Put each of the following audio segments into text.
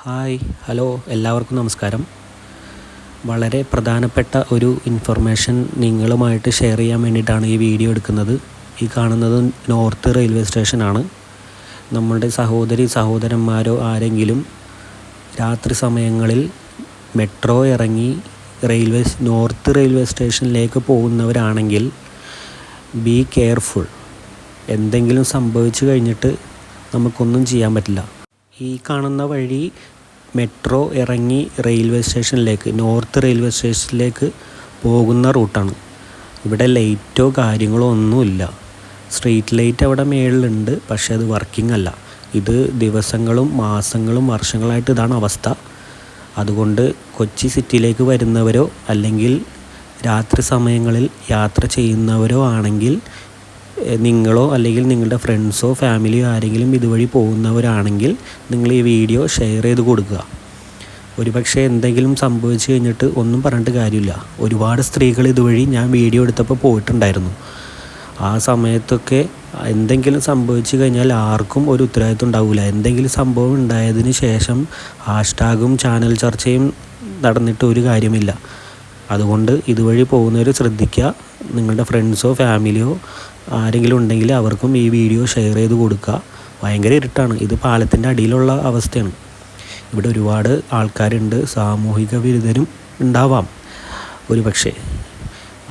Hi hello എല്ലാവർക്കും നമസ്കാരം. വളരെ പ്രധാനപ്പെട്ട ഒരു ഇൻഫർമേഷൻ നിങ്ങളുമായിട്ട് ഷെയർ ചെയ്യാൻ വേണ്ടിയിട്ടാണ് ഈ വീഡിയോ എടുക്കുന്നത്. ഈ കാണുന്നത് നോർത്ത് റെയിൽവേ സ്റ്റേഷനാണ്. നമ്മളുടെ സഹോദരന്മാരോ ആരെങ്കിലും രാത്രി സമയങ്ങളിൽ മെട്രോ ഇറങ്ങി നോർത്ത് റെയിൽവേ സ്റ്റേഷനിലേക്ക് പോകുന്നവരാണെങ്കിൽ ബി കെയർഫുൾ. എന്തെങ്കിലും സംഭവിച്ചു കഴിഞ്ഞിട്ട് നമുക്കൊന്നും ചെയ്യാൻ പറ്റില്ല. ഈ കാണുന്ന വഴി മെട്രോ ഇറങ്ങി നോർത്ത് റെയിൽവേ സ്റ്റേഷനിലേക്ക് പോകുന്ന റൂട്ടാണ്. ഇവിടെ ലൈറ്റോ കാര്യങ്ങളോ ഒന്നുമില്ല. സ്ട്രീറ്റ് ലൈറ്റ് അവിടെ മേളിലുണ്ട്, പക്ഷേ അത് വർക്കിംഗ് അല്ല. ഇത് ദിവസങ്ങളും മാസങ്ങളും വർഷങ്ങളായിട്ട് ഇതാണ് അവസ്ഥ. അതുകൊണ്ട് കൊച്ചി സിറ്റിയിലേക്ക് വരുന്നവരോ അല്ലെങ്കിൽ രാത്രി സമയങ്ങളിൽ യാത്ര ചെയ്യുന്നവരോ ആണെങ്കിൽ, നിങ്ങളോ അല്ലെങ്കിൽ നിങ്ങളുടെ ഫ്രണ്ട്സോ ഫാമിലിയോ ആരെങ്കിലും ഇതുവഴി പോകുന്നവരാണെങ്കിൽ നിങ്ങൾ ഈ വീഡിയോ ഷെയർ ചെയ്ത് കൊടുക്കുക. ഒരുപക്ഷെ എന്തെങ്കിലും സംഭവിച്ചു കഴിഞ്ഞിട്ട് ഒന്നും പറഞ്ഞിട്ട് കാര്യമില്ല. ഒരുപാട് സ്ത്രീകൾ ഇതുവഴി ഞാൻ വീഡിയോ എടുത്തപ്പോൾ പോയിട്ടുണ്ടായിരുന്നു. ആ സമയത്തൊക്കെ എന്തെങ്കിലും സംഭവിച്ചു കഴിഞ്ഞാൽ ആർക്കും ഒരു ഉത്തരവാദിത്വം ഉണ്ടാവില്ല. എന്തെങ്കിലും സംഭവം ഉണ്ടായതിന് ശേഷം ഹാഷ്ടാഗും ചാനൽ ചർച്ചയും നടന്നിട്ട് ഒരു കാര്യമില്ല. അതുകൊണ്ട് ഇതുവഴി പോകുന്നവർ ശ്രദ്ധിക്കുക. നിങ്ങളുടെ ഫ്രണ്ട്സോ ഫാമിലിയോ ആരെങ്കിലും ഉണ്ടെങ്കിൽ അവർക്കും ഈ വീഡിയോ ഷെയർ ചെയ്ത് കൊടുക്കുക. ഭയങ്കര ഇരുട്ടാണ്. ഇത് പാലത്തിൻ്റെ അടിയിലുള്ള അവസ്ഥയാണ്. ഇവിടെ ഒരുപാട് ആൾക്കാരുണ്ട്, സാമൂഹിക വിരുദ്ധരും ഉണ്ടാവാം ഒരുപക്ഷെ.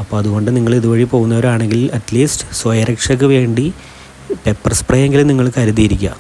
അപ്പോൾ അതുകൊണ്ട് നിങ്ങൾ ഇതുവഴി പോകുന്നവരാണെങ്കിൽ അറ്റ്ലീസ്റ്റ് സ്വയരക്ഷയ്ക്ക് വേണ്ടി പെപ്പർ സ്പ്രേ എങ്കിലും നിങ്ങൾ കരുതിയിരിക്കുക.